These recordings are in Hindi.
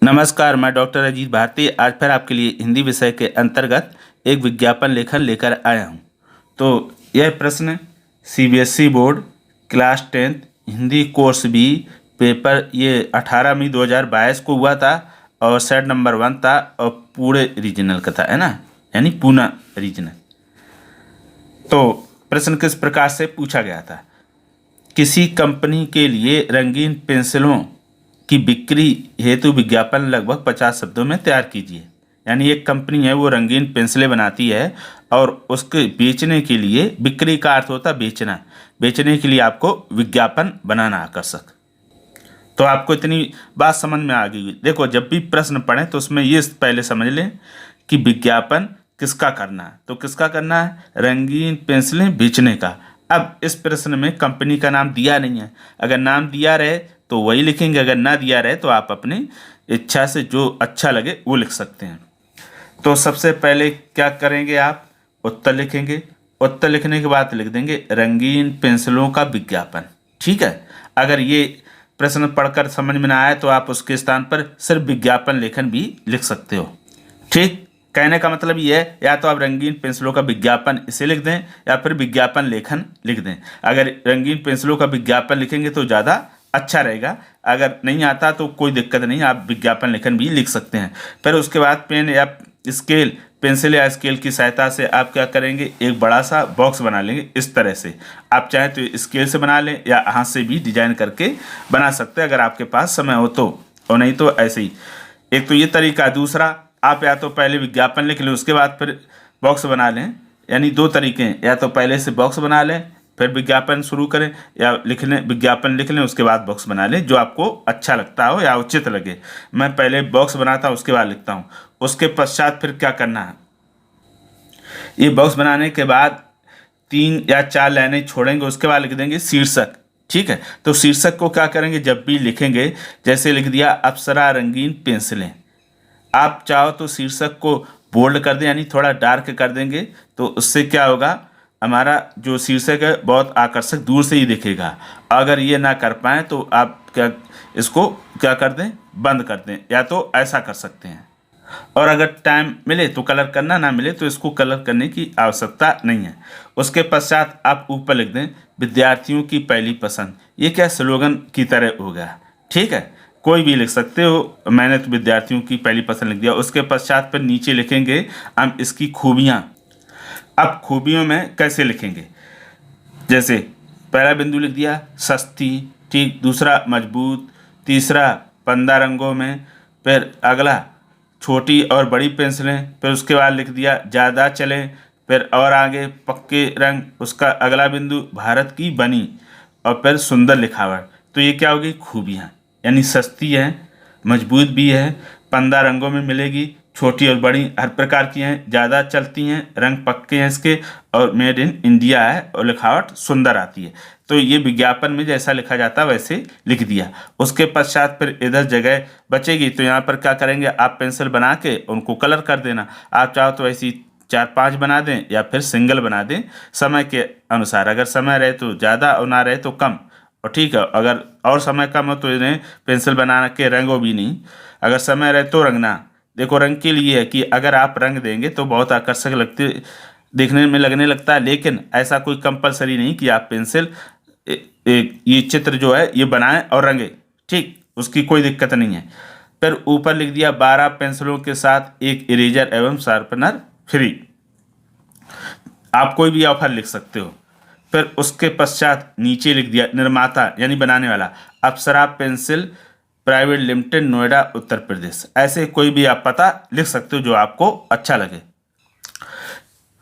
नमस्कार, मैं डॉक्टर अजीत भारती आज फिर आपके लिए हिंदी विषय के अंतर्गत एक विज्ञापन लेखन लेकर आया हूँ। तो यह प्रश्न CBSE board class 10th Hindi course B paper ये 18 मई 2022 को हुआ था और सेट नंबर 1 था और पूरे रीजनल का था, है ना, यानी पूना रीजनल। तो प्रश्न किस प्रकार से पूछा गया था? किसी कंपनी के लिए रंगीन पेंसिलों की बिक्री हेतु विज्ञापन लगभग 50 शब्दों में तैयार कीजिए। यानी एक कंपनी है, वो रंगीन पेंसिलें बनाती है और उसके बेचने के लिए, बिक्री का अर्थ होता है बेचना, बेचने के लिए आपको विज्ञापन बनाना आकर्षक। तो आपको इतनी बात समझ में आ गई। देखो, जब भी प्रश्न पढ़ें तो उसमें ये पहले समझ लें कि विज्ञापन किसका करना है। तो किसका करना है? रंगीन पेंसिलें बेचने का। अब इस प्रश्न में कंपनी का नाम दिया नहीं है। अगर नाम दिया रहे तो वही लिखेंगे, अगर ना दिया रहे तो आप अपनी इच्छा से जो अच्छा लगे वो लिख सकते हैं। तो सबसे पहले क्या करेंगे, आप उत्तर लिखेंगे। उत्तर लिखने के बाद लिख देंगे रंगीन पेंसिलों का विज्ञापन। ठीक है। अगर ये प्रश्न पढ़कर समझ में ना आए तो आप उसके स्थान पर सिर्फ विज्ञापन लेखन भी लिख सकते हो। ठीक, कहने का मतलब ये है, या तो आप रंगीन पेंसिलों का विज्ञापन इसे लिख दें या फिर विज्ञापन लेखन लिख दें। अगर रंगीन पेंसिलों का विज्ञापन लिखेंगे तो ज़्यादा अच्छा रहेगा। अगर नहीं आता तो कोई दिक्कत नहीं, आप विज्ञापन लेखन भी लिख सकते हैं। फिर उसके बाद पेन या स्केल, पेंसिल या स्केल की सहायता से आप क्या करेंगे, एक बड़ा सा बॉक्स बना लेंगे। इस तरह से आप चाहें तो स्केल से बना लें या हाथ से भी डिजाइन करके बना सकते हैं अगर आपके पास समय हो तो, और नहीं तो ऐसे ही। एक तो ये तरीका। दूसरा, आप या तो पहले विज्ञापन लिख लें उसके बाद फिर बॉक्स बना लें। यानी दो तरीके हैं, या तो पहले से बॉक्स बना लें फिर विज्ञापन शुरू करें, या लिख लें, विज्ञापन लिख लें उसके बाद बॉक्स बना लें, जो आपको अच्छा लगता हो या उचित लगे। मैं पहले बॉक्स बनाता हूँ उसके बाद लिखता हूँ। उसके पश्चात फिर क्या करना है, ये बॉक्स बनाने के बाद 3 या 4 लाइनें छोड़ेंगे, उसके बाद लिख देंगे शीर्षक। ठीक है। तो शीर्षक को क्या करेंगे, जब भी लिखेंगे, जैसे लिख दिया अप्सरा रंगीन पेंसिलें, आप चाहो तो शीर्षक को बोल्ड कर दें, यानी थोड़ा डार्क कर देंगे। तो उससे क्या होगा, हमारा जो शीर्षक है बहुत आकर्षक दूर से ही दिखेगा। अगर ये ना कर पाएँ तो आप क्या, इसको क्या कर दें, बंद कर दें, या तो ऐसा कर सकते हैं। और अगर टाइम मिले तो कलर करना, ना मिले तो इसको कलर करने की आवश्यकता नहीं है। उसके पश्चात आप ऊपर लिख दें विद्यार्थियों की पहली पसंद। ये क्या स्लोगन की तरह हो गया। ठीक है, कोई भी लिख सकते हो, मैंने तो विद्यार्थियों की पहली पसंद लिख दिया। उसके पश्चात पर नीचे लिखेंगे हम इसकी खूबियाँ। अब खूबियों में कैसे लिखेंगे, जैसे पहला बिंदु लिख दिया सस्ती, ठीक, दूसरा मजबूत, तीसरा 15 रंगों में, फिर अगला छोटी और बड़ी पेंसिलें, फिर उसके बाद लिख दिया ज़्यादा चलें, फिर और आगे पक्के रंग, उसका अगला बिंदु भारत की बनी, और फिर सुंदर लिखावट। तो ये क्या होगी, खूबियाँ। यानी सस्ती है, मजबूत भी है, 15 रंगों में मिलेगी, छोटी और बड़ी हर प्रकार की हैं, ज़्यादा चलती हैं, रंग पक्के हैं इसके, और मेड इन इंडिया है, और लिखावट सुंदर आती है। तो ये विज्ञापन में जैसा लिखा जाता है वैसे लिख दिया। उसके पश्चात फिर इधर जगह बचेगी तो यहाँ पर क्या करेंगे, आप पेंसिल बना के उनको कलर कर देना। आप चाहो तो ऐसी 4-5 बना दें या फिर सिंगल बना दें समय के अनुसार। अगर समय रहे तो ज़्यादा और ना रहे तो कम, और ठीक है, अगर और समय कम हो तो इन्हें पेंसिल बना के रंगो भी नहीं। अगर समय रहे तो रंगना। देखो, रंग के लिए है कि अगर आप रंग देंगे तो बहुत आकर्षक लगते, देखने में लगने लगता है, लेकिन ऐसा कोई कंपलसरी नहीं कि आप पेंसिल ये चित्र जो है ये बनाएं और रंगे। ठीक, उसकी कोई दिक्कत नहीं है। फिर ऊपर लिख दिया 12 पेंसिलों के साथ एक इरेजर एवं शार्पनर फ्री। आप कोई भी ऑफर लिख सकते हो। फिर उसके पश्चात नीचे लिख दिया निर्माता यानी बनाने वाला अप्सरा pencil private limited, Noida, Uttar Pradesh. ऐसे कोई भी आप पता लिख सकते हो जो आपको अच्छा लगे।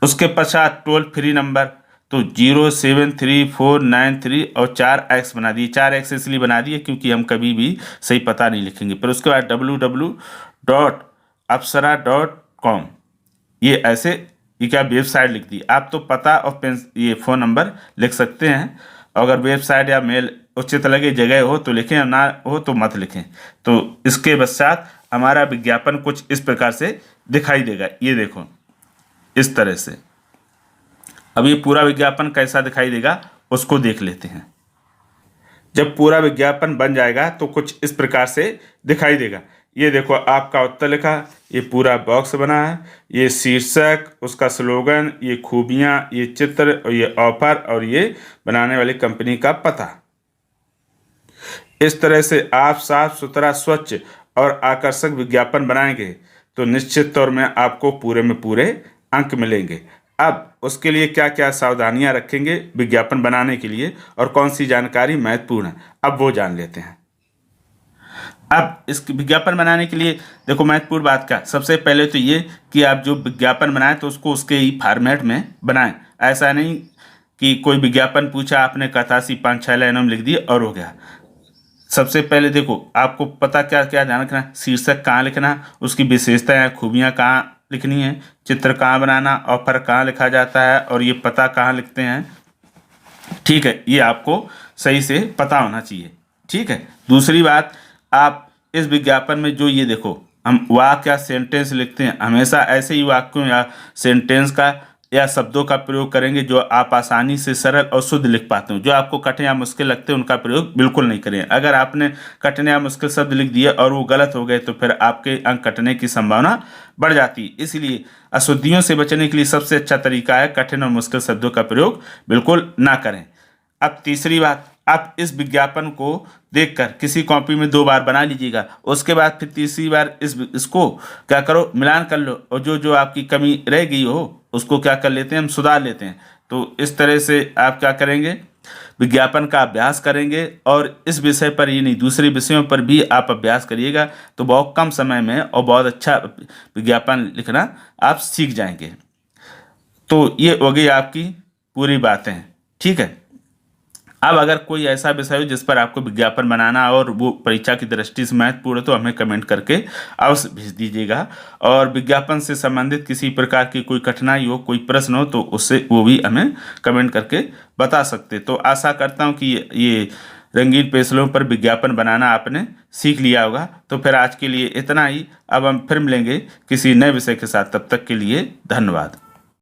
उसके पश्चात टोल फ्री नंबर, तो 07349 और 4x बना दिए। 4x इसलिए बना दिए क्योंकि हम कभी भी सही पता नहीं लिखेंगे। फिर उसके बाद www.apsara.com, ये ऐसे, ये क्या वेबसाइट लिख दी। आप तो पता और ये फ़ोन नंबर लिख सकते हैं। अगर वेबसाइट या मेल उचित लगे, जगह हो तो लिखें, ना हो तो मत लिखें। तो इसके पश्चात हमारा विज्ञापन कुछ इस प्रकार से दिखाई देगा। ये देखो, इस तरह से। अब ये पूरा विज्ञापन कैसा दिखाई देगा उसको देख लेते हैं। जब पूरा विज्ञापन बन जाएगा तो कुछ इस प्रकार से दिखाई देगा। ये देखो आपका उत्तर लिखा, ये पूरा बॉक्स बना है, ये शीर्षक, उसका स्लोगन, ये खूबियाँ, ये चित्र और ये ऑफर और ये बनाने वाली कंपनी का पता। इस तरह से आप साफ सुथरा, स्वच्छ और आकर्षक विज्ञापन बनाएंगे तो निश्चित तौर में आपको पूरे में पूरे अंक मिलेंगे। अब उसके लिए क्या क्या सावधानियां रखेंगे विज्ञापन बनाने के लिए और कौन सी जानकारी महत्वपूर्ण है, अब वो जान लेते हैं। अब इस विज्ञापन बनाने के लिए देखो महत्वपूर्ण बात क्या, सबसे पहले तो ये कि आप जो विज्ञापन बनाएं तो उसको उसके ही फॉर्मेट में बनाएं। ऐसा नहीं कि कोई विज्ञापन पूछा, आपने कथासी 5-6 लाइनों में लिख दी और हो गया। सबसे पहले देखो आपको पता क्या क्या ध्यान रखना है, शीर्षक कहाँ लिखना, उसकी विशेषताएं खूबियाँ कहाँ लिखनी है, चित्र कहाँ बनाना, ऑफर कहाँ लिखा जाता है और ये पता कहाँ लिखते हैं। ठीक है, ये आपको सही से पता होना चाहिए। ठीक है, दूसरी बात, आप इस विज्ञापन में जो ये देखो हम वाक्य या सेंटेंस लिखते हैं, हमेशा ऐसे ही वाक्यों या सेंटेंस का या शब्दों का प्रयोग करेंगे जो आप आसानी से सरल और शुद्ध लिख पाते हो। जो आपको कठिन या मुश्किल लगते हैं उनका प्रयोग बिल्कुल नहीं करें। अगर आपने कठिन या मुश्किल शब्द लिख दिए और वो गलत हो गए तो फिर आपके अंक कटने की संभावना बढ़ जाती है। इसलिए अशुद्धियों से बचने के लिए सबसे अच्छा तरीका है कठिन और मुश्किल शब्दों का प्रयोग बिल्कुल ना करें। अब तीसरी बात, आप इस विज्ञापन को देखकर किसी कॉपी में 2 बार बना लीजिएगा, उसके बाद फिर तीसरी बार इसको क्या करो, मिलान कर लो और जो जो आपकी कमी रह गई हो उसको क्या कर लेते हैं, हम सुधार लेते हैं। तो इस तरह से आप क्या करेंगे, विज्ञापन का अभ्यास करेंगे और इस विषय पर ही नहीं दूसरे विषयों पर भी आप अभ्यास करिएगा तो बहुत कम समय में और बहुत अच्छा विज्ञापन लिखना आप सीख जाएंगे। तो ये हो गई आपकी पूरी बातें। ठीक है, अब अगर कोई ऐसा विषय हो जिस पर आपको विज्ञापन बनाना और वो परीक्षा की दृष्टि से महत्वपूर्ण है तो हमें कमेंट करके अवश्य भेज दीजिएगा। और विज्ञापन से संबंधित किसी प्रकार की कोई कठिनाई हो, कोई प्रश्न हो तो उससे वो भी हमें कमेंट करके बता सकते। तो आशा करता हूँ कि ये रंगीन पेंसिलों पर विज्ञापन बनाना आपने सीख लिया होगा। तो फिर आज के लिए इतना ही, अब हम फिर मिलेंगे किसी नए विषय के साथ, तब तक के लिए धन्यवाद।